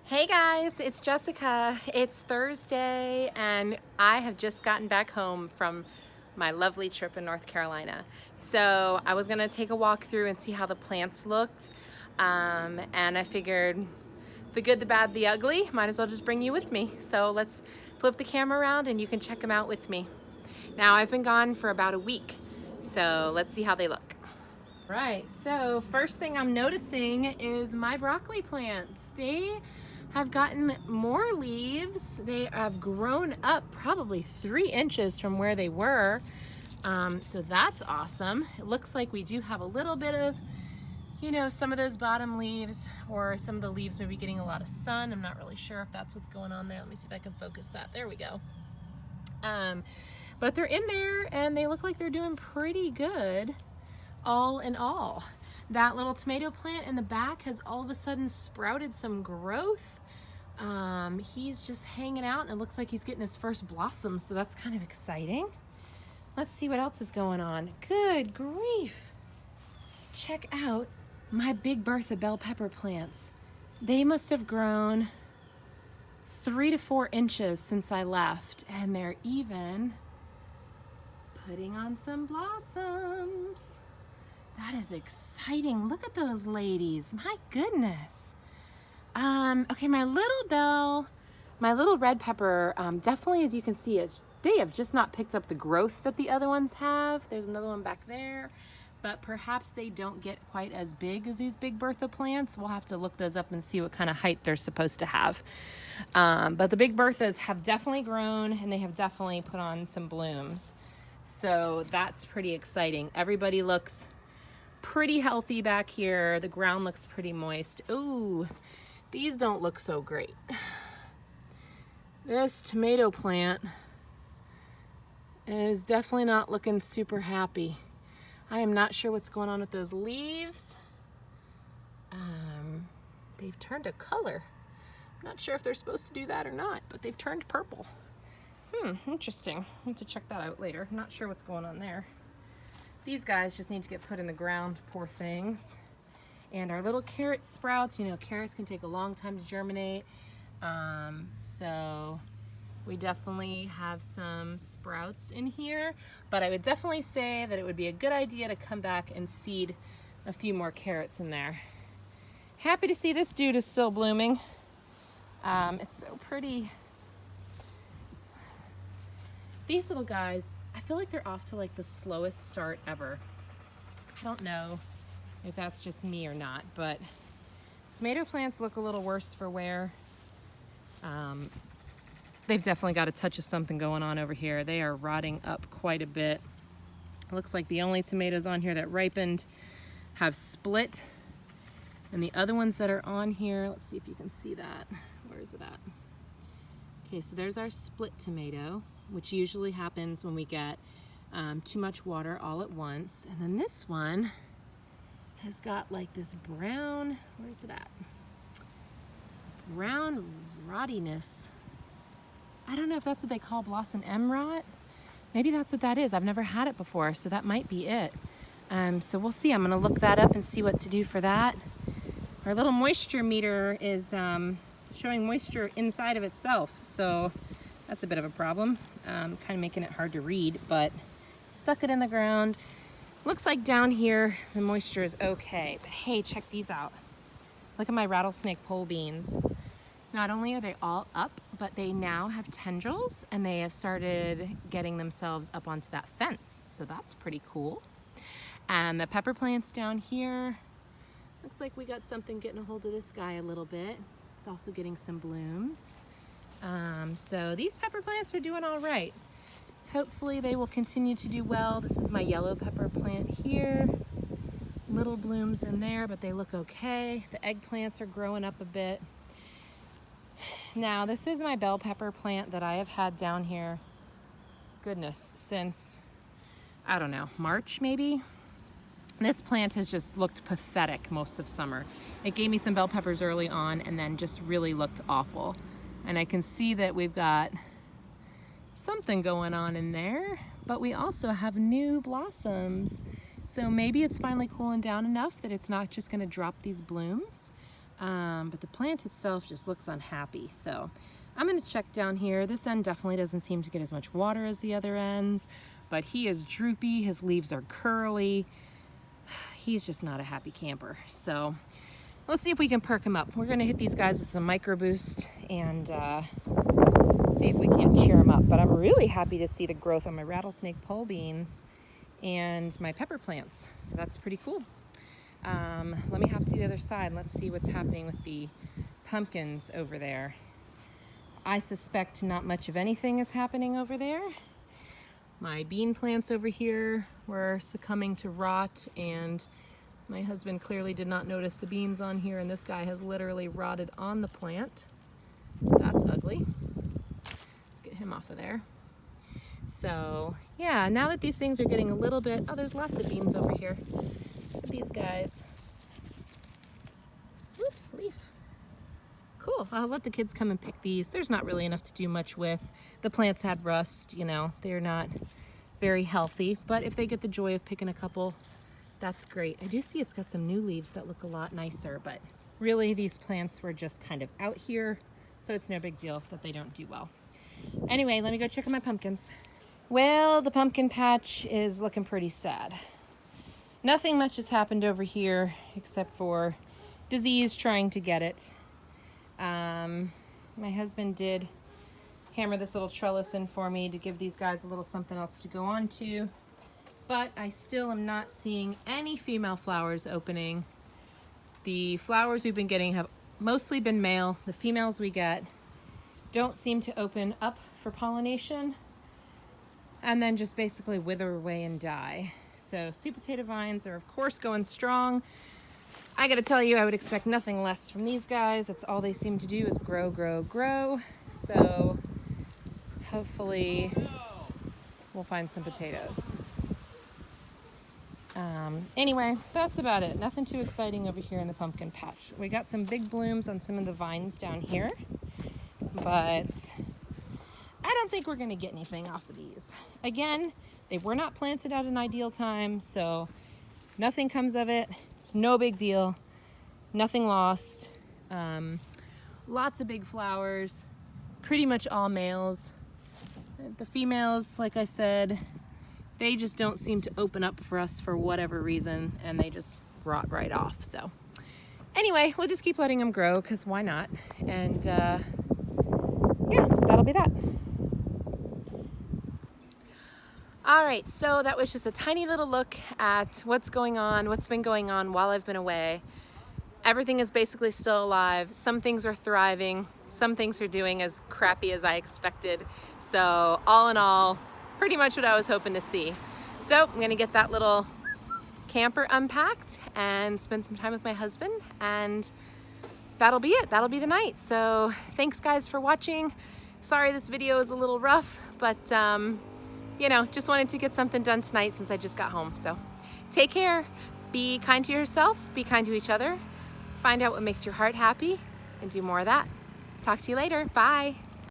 Hey guys, it's Jessica. It's Thursday and I have just gotten back home from my lovely trip in North Carolina. So I was gonna take a walk through and see how the plants looked. And I figured the good, the bad, the ugly, might as well just bring you with me. So let's flip the camera around and you can check them out with me. Now I've been gone for about a week, so let's see how they look. Right, so first thing I'm noticing is my broccoli plants. They have gotten more leaves. They have grown up probably 3 inches from where they were. So that's awesome. It looks like we do have a little bit of, some of those bottom leaves or some of the leaves maybe getting a lot of sun. I'm not really sure if that's what's going on there. Let me see if I can focus that. There we go. But they're in there and they look like they're doing pretty good all in all. That little tomato plant in the back has all of a sudden sprouted some growth. He's just hanging out and it looks like he's getting his first blossoms, so that's kind of exciting. Let's see what else is going on. Good grief. Check out my Big Bertha bell pepper plants. They must have grown 3 to 4 inches since I left, and they're even putting on some blossoms. That is exciting. Look at those ladies. My goodness. Okay, my little red pepper, definitely, as you can see, they have just not picked up the growth that the other ones have. There's another one back there, but perhaps they don't get quite as big as these Big Bertha plants. We'll have to look those up and see what kind of height they're supposed to have. But the Big Berthas have definitely grown and they have definitely put on some blooms. So that's pretty exciting. Everybody looks pretty healthy back here. The ground looks pretty moist. Ooh, these don't look so great. This tomato plant is definitely not looking super happy. I am not sure what's going on with those leaves. They've turned a color. I'm not sure if they're supposed to do that or not, but they've turned purple. Interesting. I'll have to check that out later. I'm not sure what's going on there. These guys just need to get put in the ground, poor things. And our little carrot sprouts, carrots can take a long time to germinate. So we definitely have some sprouts in here, but I would definitely say that it would be a good idea to come back and seed a few more carrots in there. Happy to see this dude is still blooming. It's so pretty. These little guys, I feel like they're off to like the slowest start ever. I don't know if that's just me or not, but tomato plants look a little worse for wear. They've definitely got a touch of something going on over here. They are rotting up quite a bit. It looks like the only tomatoes on here that ripened have split, and the other ones that are on here, let's see if you can see that. Where is it at? Okay, so there's our split tomato, which usually happens when we get too much water all at once. And then this one has got like this brown, where's it at? Brown rottiness. I don't know if that's what they call Blossom M rot. Maybe that's what that is. I've never had it before, so that might be it. So we'll see. I'm gonna look that up and see what to do for that. Our little moisture meter is showing moisture inside of itself, so that's a bit of a problem. Kind of making it hard to read, but stuck it in the ground. Looks like down here the moisture is okay, but hey, check these out. Look at my rattlesnake pole beans. Not only are they all up, but they now have tendrils and they have started getting themselves up onto that fence, so that's pretty cool. And the pepper plants down here, looks like we got something getting a hold of this guy a little bit. It's also getting some blooms. So these pepper plants are doing all right. Hopefully they will continue to do well. This is my yellow pepper plant here. Little blooms in there, but they look okay. The eggplants are growing up a bit. Now this is my bell pepper plant that I have had down here, goodness, since, I don't know, March maybe? This plant has just looked pathetic most of summer. It gave me some bell peppers early on and then just really looked awful. And I can see that we've got something going on in there, but we also have new blossoms. So maybe it's finally cooling down enough that it's not just gonna drop these blooms. But the plant itself just looks unhappy. So I'm gonna check down here. This end definitely doesn't seem to get as much water as the other ends, but he is droopy, his leaves are curly. He's just not a happy camper. So let's see if we can perk him up. We're gonna hit these guys with some Micro Boost and see if we can't cheer him up. But I'm really happy to see the growth on my rattlesnake pole beans and my pepper plants. So that's pretty cool. Let me hop to the other side. Let's see what's happening with the pumpkins over there. I suspect not much of anything is happening over there. My bean plants over here were succumbing to rot, and my husband clearly did not notice the beans on here, and this guy has literally rotted on the plant. That's ugly. Let's get him off of there. So yeah, now that these things are getting a little bit, oh, there's lots of beans over here. Look at these guys. Oops, leaf. Cool, I'll let the kids come and pick these. There's not really enough to do much with. The plants had rust, you know, they're not very healthy, but if they get the joy of picking a couple, that's great. I do see it's got some new leaves that look a lot nicer, but really these plants were just kind of out here, so it's no big deal that they don't do well. Anyway, let me go check on my pumpkins. Well, the pumpkin patch is looking pretty sad. Nothing much has happened over here except for disease trying to get it. My husband did hammer this little trellis in for me to give these guys a little something else to go on to, but I still am not seeing any female flowers opening. The flowers we've been getting have mostly been male. The females we get don't seem to open up for pollination and then just basically wither away and die. So sweet potato vines are of course going strong. I gotta tell you, I would expect nothing less from these guys. That's all they seem to do is grow, grow, grow. So hopefully we'll find some potatoes. Anyway, that's about it. Nothing too exciting over here in the pumpkin patch. We got some big blooms on some of the vines down here, but I don't think we're gonna get anything off of these. Again, they were not planted at an ideal time, so nothing comes of it. It's no big deal. Nothing lost. Lots of big flowers, pretty much all males. The females, like I said, they just don't seem to open up for us for whatever reason, and they just rot right off. So anyway, we'll just keep letting them grow, because why not? And yeah, that'll be that. All right, so that was just a tiny little look at what's going on, what's been going on while I've been away. Everything is basically still alive. Some things are thriving. Some things are doing as crappy as I expected. So all in all, pretty much what I was hoping to see. So I'm gonna get that little camper unpacked and spend some time with my husband, and that'll be it. That'll be the night. So thanks guys for watching. Sorry this video is a little rough, but you know, just wanted to get something done tonight since I just got home. So take care, be kind to yourself, be kind to each other, find out what makes your heart happy, and do more of that. Talk to you later, bye.